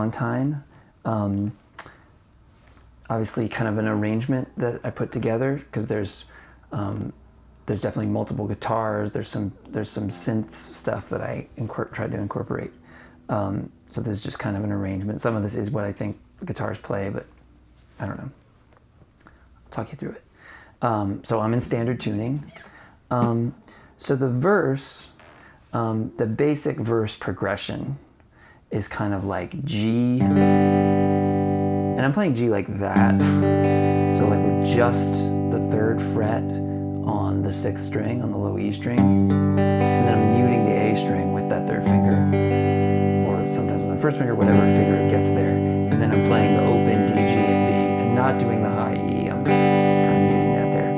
Valentine. Obviously kind of an arrangement that I put together, because there's definitely multiple guitars. There's some synth stuff that I tried to incorporate. So this is just kind of an arrangement. Some of this is what I think guitars play, but I don't know. I'll talk you through it. So I'm in standard tuning. So the verse, the basic verse progression is kind of like G, and I'm playing G like that. So like with just the 3rd fret on the 6th string, on the low E string, and then I'm muting the A string with that 3rd finger, or sometimes with my 1st finger, whatever finger gets there, and then I'm playing the open D, G, and B, and not doing the high E. I'm kind of muting that there.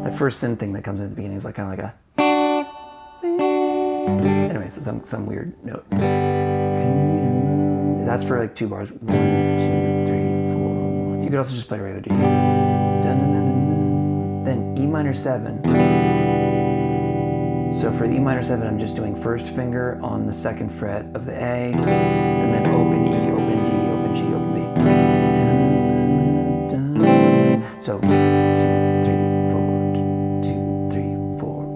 That first synth thing that comes in at the beginning is like kind of like a, anyway, so some weird note. That's for like 2 bars. 1, 2, 3, 4, 1. You could also just play a regular D. Then E minor 7. So for the E minor 7, I'm just doing 1st finger on the 2nd fret of the A, and then open E, open D, open G, open B. So 1, 2, 3, 4, 2, 3, 4.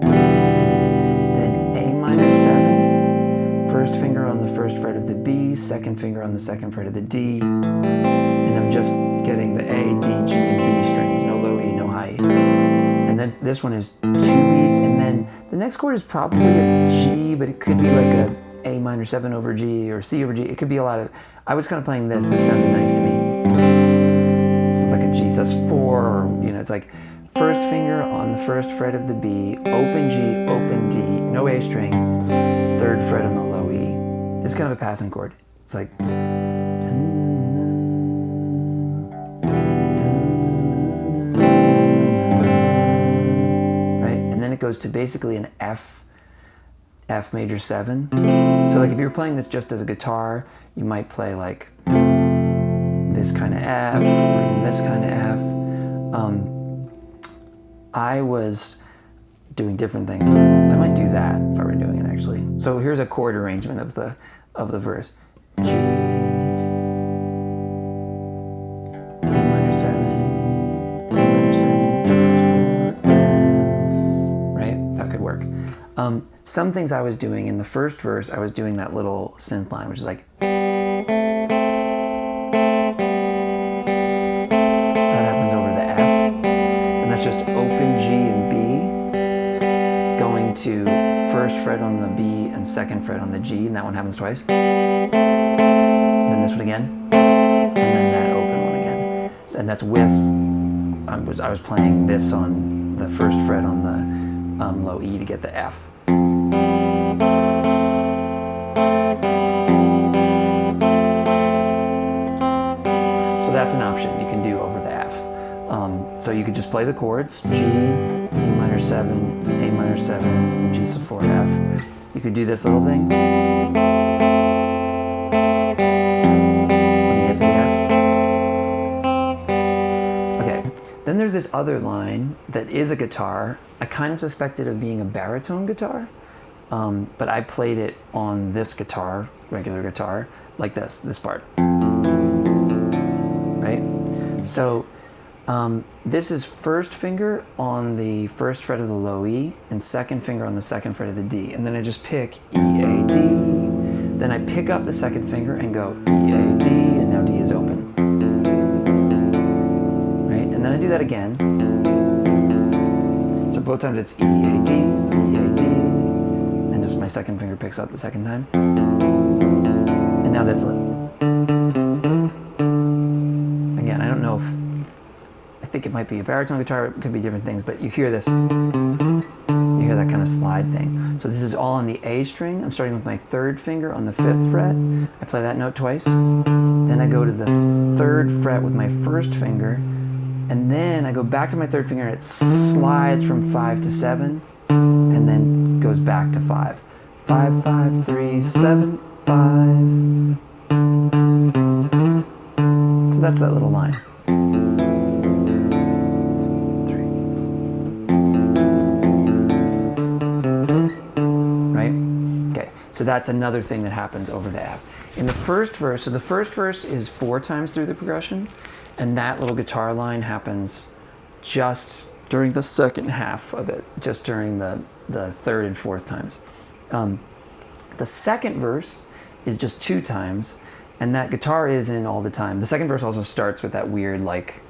Then A minor 7, 1st finger on the 1st fret of the B, 2nd finger on the 2nd fret of the D, and I'm just getting the A, D, G, and B strings, no low E, no high E. And then this one is 2 beats, and then the next chord is probably a G, but it could be like a A minor 7 over G or C over G. It could be a lot of, I was kind of playing this sounded nice to me. This is like a G sus 4, or, you know, it's like 1st finger on the 1st fret of the B, open G, open D, no A string, 3rd fret on the low E. It's kind of a passing chord. It's like, it goes to basically an F major 7. So like if you're playing this just as a guitar, you might play like this kind of F, or even this kind of F. I was doing different things. I might do that if I were doing it actually. So here's a chord arrangement of the verse. G, E minor 7, E minor 7. Work. Some things I was doing in the 1st verse, I was doing that little synth line, which is like, that happens over the F, and that's just open G and B, going to 1st fret on the B and 2nd fret on the G, and that one happens twice. Then this one again, and then that open one again. So, and that's with, I was playing this on the 1st fret on the low E to get the F. So that's an option you can do over the F. So you could just play the chords, G, E minor 7, A minor 7, G sub 4, F. You could do this little thing. When you get to the F. Okay, then there's this other line that is a guitar. I kind of suspected of being a baritone guitar, but I played it on this guitar, regular guitar, like this part, right? So this is 1st finger on the 1st fret of the low E, and 2nd finger on the 2nd fret of the D, and then I just pick E, A, D, then I pick up the 2nd finger and go E, A, D, and now D is open, right? And then I do that again. So both times it's E, A, D, and just my 2nd finger picks up the 2nd time. And now this, again, I don't know if, I think it might be a baritone guitar, it could be different things, but you hear this, you hear that kind of slide thing. So this is all on the A string. I'm starting with my 3rd finger on the 5th fret. I play that note twice. Then I go to the 3rd fret with my 1st finger, and then I go back to my 3rd finger and it slides from 5 to 7 and then goes back to 5. 5, 5, 3, 7, 5. So that's that little line. 3. Right? Okay. So that's another thing that happens over the app. In the first verse, so the first verse is 4 times through the progression, and that little guitar line happens just during the second half of it, just during the third and fourth times. The second verse is just 2 times, and that guitar is in all the time. The second verse also starts with that weird, like,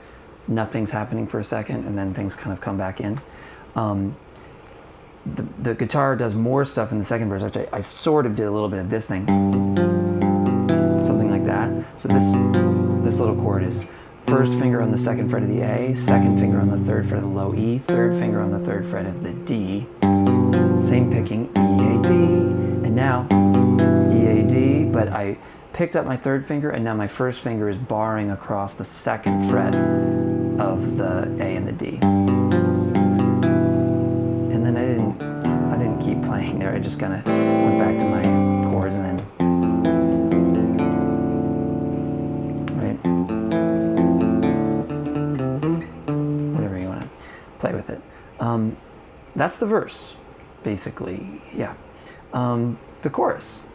nothing's happening for a second, and then things kind of come back in. The guitar does more stuff in the second verse, which I sort of did a little bit of this thing. Something like that. So this little chord is first finger on the second fret of the A, second finger on the third fret of the low E, third finger on the third fret of the D, same picking, E, A, D, and now E, A, D, but I picked up my third finger and now my first finger is barring across the second fret of the A and the D. And then I didn't keep playing there, I just kind of went back to my chords and then play with it. That's the verse, basically, yeah. The chorus.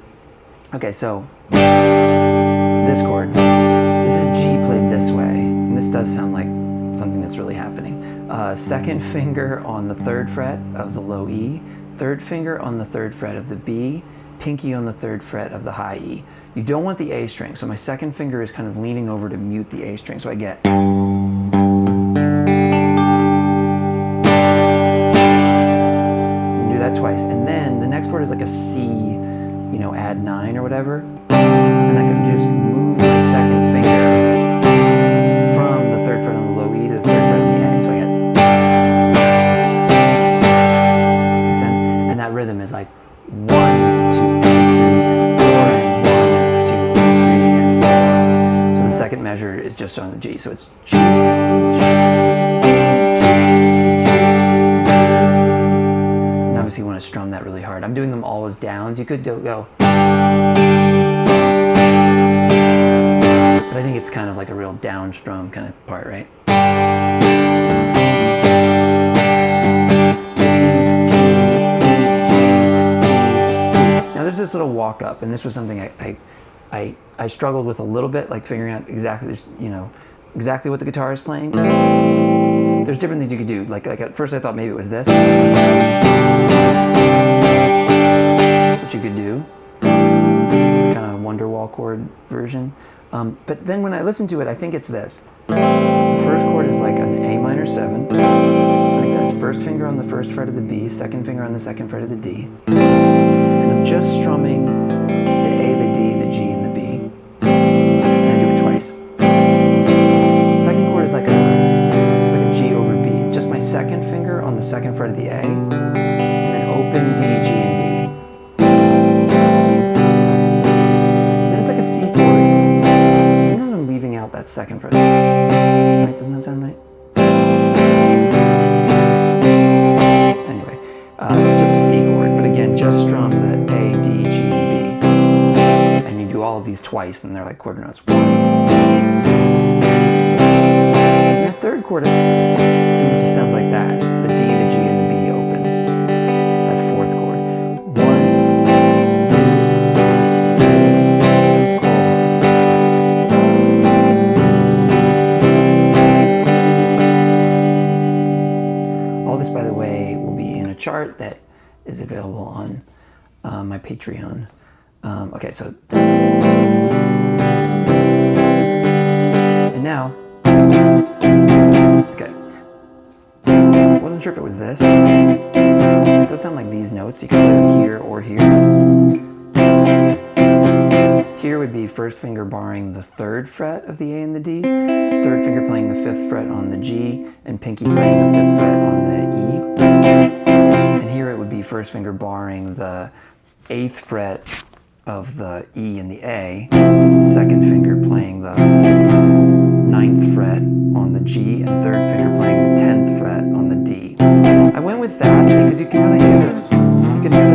Okay, so this chord, this is G played this way, and this does sound like something that's really happening. Second finger on the third fret of the low E, third finger on the third fret of the B, pinky on the third fret of the high E. You don't want the A string, so my second finger is kind of leaning over to mute the A string, so I get twice, and then the next chord is like a C, you know, add 9 or whatever, and I can just move my second finger from the third fret on the low E to the third fret of the A, so I get, makes sense? And that rhythm is like 1, 2, 3, and 4, and 1, 2, 3, and 4. So the second measure is just on the G, so it's G, G, C, G. You want to strum that really hard. I'm doing them all as downs. You could go, but I think it's kind of like a real down strum kind of part, right? G, G, C, G, G, G. Now there's this little walk up, and this was something I struggled with a little bit, like figuring out exactly, you know, exactly what the guitar is playing. There's different things you could do. Like at first I thought maybe it was this. Which you could do. Kind of Wonderwall chord version. But then when I listen to it, I think it's this. The first chord is like an A minor 7. Just like this. First finger on the first fret of the B, second finger on the second fret of the D. And I'm just strumming the A, the D, the G, and the B. And I do it twice. The second chord is like a G over B. Just my second finger on the second fret of the A, and then open D, G, and B. And then it's like a C chord. Sometimes I'm leaving out that second fret. Right? Doesn't that sound right? Anyway, just a C chord, but again, just strum the A, D, G, and B. And you do all of these twice, and they're like quarter notes. 1, 2. Third chord, to me, just sounds like that. The D, the G, and the B open. That fourth chord. 1, 2, 3, all this, by the way, will be in a chart that is available on my Patreon. Okay, so. And now. Okay. I wasn't sure if it was this. It does sound like these notes. You can play them here or here. Here would be first finger barring the third fret of the A and the D, third finger playing the fifth fret on the G, and pinky playing the fifth fret on the E. And here it would be first finger barring the eighth fret of the E and the A, second finger playing the ninth fret on the G, and third finger playing the 10th fret on the D. I went with that because you can kind of hear this. You can hear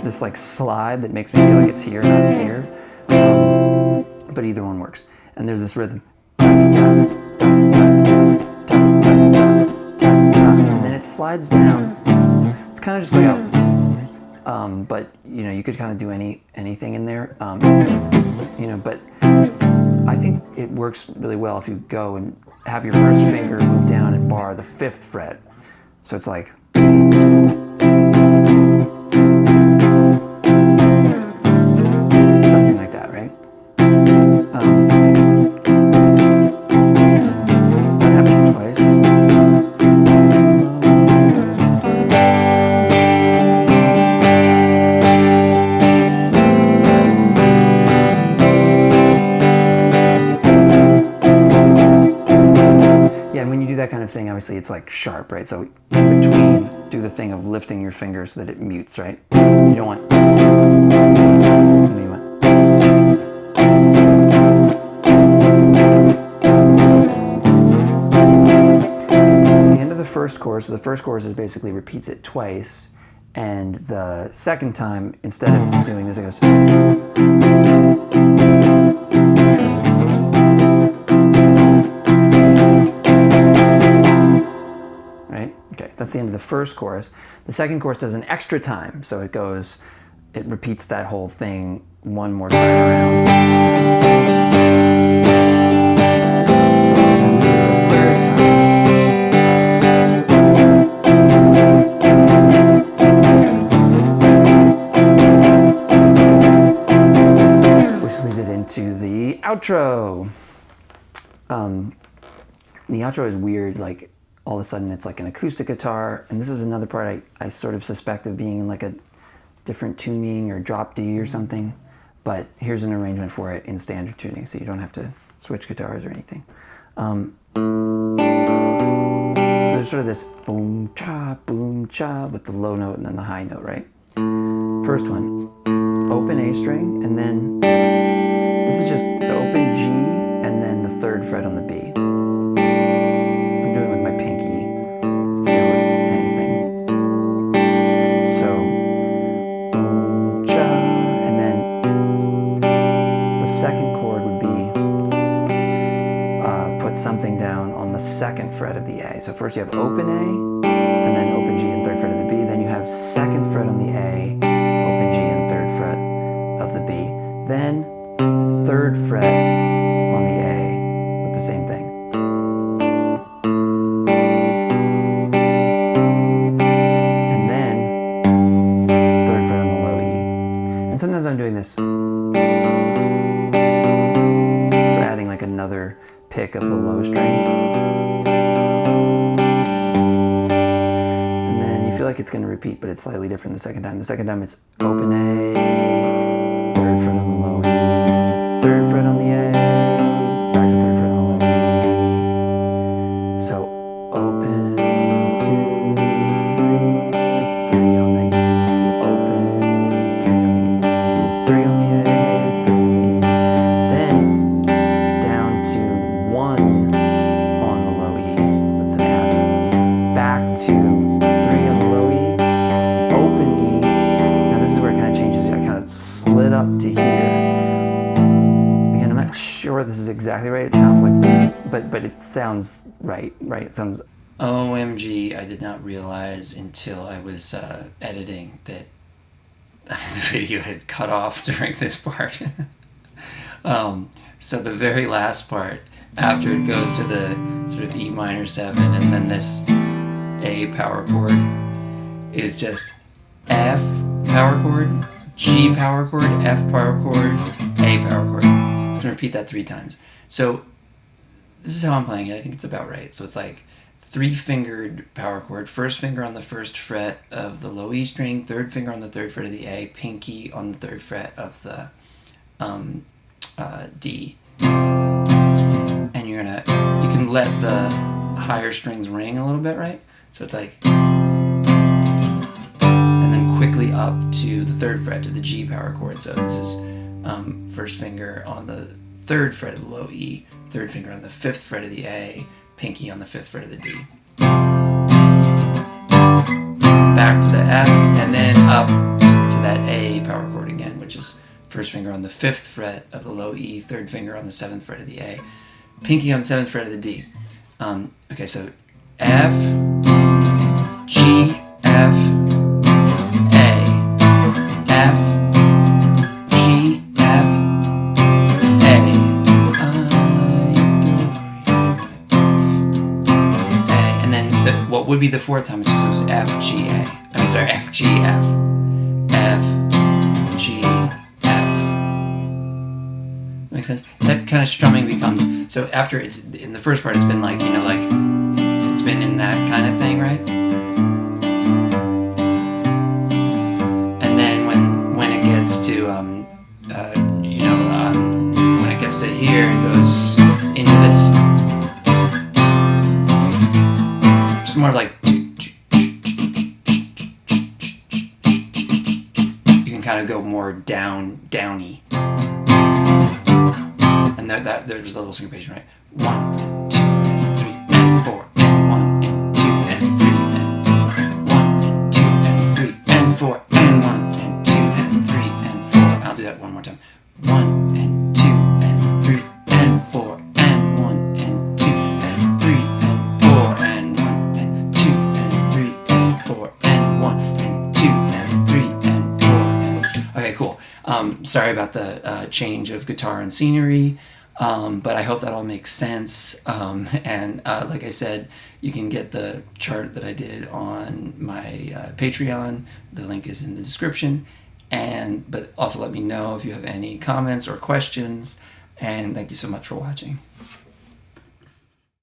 this like slide that makes me feel like it's here, not here. But either one works. And there's this rhythm. And then it slides down. It's kind of just like a But you know, you could kind of do anything in there. You know, but I think it works really well if you go and have your first finger move down and bar the 5th fret. So it's like, something like that, right? That happens twice. That kind of thing, obviously it's like sharp, right? So in between, do the thing of lifting your finger so that it mutes, right? You don't want, you want. The end of the first chorus, so the first chorus is basically repeats it twice, and the second time, instead of doing this, it goes. That's the end of the first chorus. The second chorus does an extra time, so it repeats that whole thing one more time around. So this is the third time. Which leads it into the outro. The outro is weird, like, all of a sudden it's like an acoustic guitar, and this is another part I sort of suspect of being in like a different tuning or drop D or something, but here's an arrangement for it in standard tuning, so you don't have to switch guitars or anything. So there's sort of this boom cha with the low note and then the high note, right? First one, open A string, and then this is just the open G and then the 3rd fret on the B. Something down on the 2nd fret of the A. So first you have open A, and then open G and 3rd fret of the B. Then you have 2nd fret on the A, open G and 3rd fret of the B. Then 3rd fret on the A with the same thing. And then 3rd fret on the low E. And sometimes I'm doing this. So adding like another pick of the low string, and then you feel like it's going to repeat, but it's slightly different the second time. The second time it's open A, 3rd fret on the low E, 3rd fret on the A, back to 3rd fret on the low E. So open 2, 3, 3 on the E, open 3 on the E, 3 on the A, 3 on the E, then down to 1 on the low E, that's an F, back to 3 on the low E, open E. Now this is where it kind of changes. I kind of slid up to here. Again, I'm not sure this is exactly right. It sounds like, but it sounds right? It sounds. OMG! I did not realize until I was editing that the video had cut off during this part. So the very last part, after it goes to the sort of E minor 7 and then this A power chord, is just F power chord, G power chord, F power chord, A power chord. It's going to repeat that 3 times. So this is how I'm playing it. I think it's about right. So it's like 3-fingered power chord, 1st finger on the 1st fret of the low E string, 3rd finger on the 3rd fret of the A, pinky on the 3rd fret of the D. And you can let the higher strings ring a little bit, right? So it's like, and then quickly up to the 3rd fret to the G power chord. So this is 1st finger on the 3rd fret of the low E, 3rd finger on the 5th fret of the A, pinky on the 5th fret of the D. Back to the F, and then up to that A power chord again, which is 1st finger on the 5th fret of the low E, 3rd finger on the 7th fret of the A, pinky on the 7th fret of the D. Okay, so F, G, F, A, would be the fourth time. It just goes F, G, A. I mean, sorry, F, G, F. F, G, F. Makes sense? That kind of strumming becomes, so after it's, in the first part, it's been like, you know, like, it's been in that kind of thing, right? And then when it gets to, you know, when it gets to here, it goes into this. It's more like, you can kind of go more downy. And that there's a little syncopation, right? 1, 2, 3, and 4, and 1, and 2, and 3, and 1, and 2, and 3, and 4, and 1, and 2, and 3, and 4. I'll do that one more time. 1, and 2, and 3, and 4, and 1, and 2, and 3, and 4, and 1, and 2, and 3, and 4, and 1, and 2, and 3, and 4. And... Okay, cool. Sorry about the change of guitar and scenery. But I hope that all makes sense. And like I said, you can get the chart that I did on my Patreon. The link is in the description. But also let me know if you have any comments or questions. And thank you so much for watching.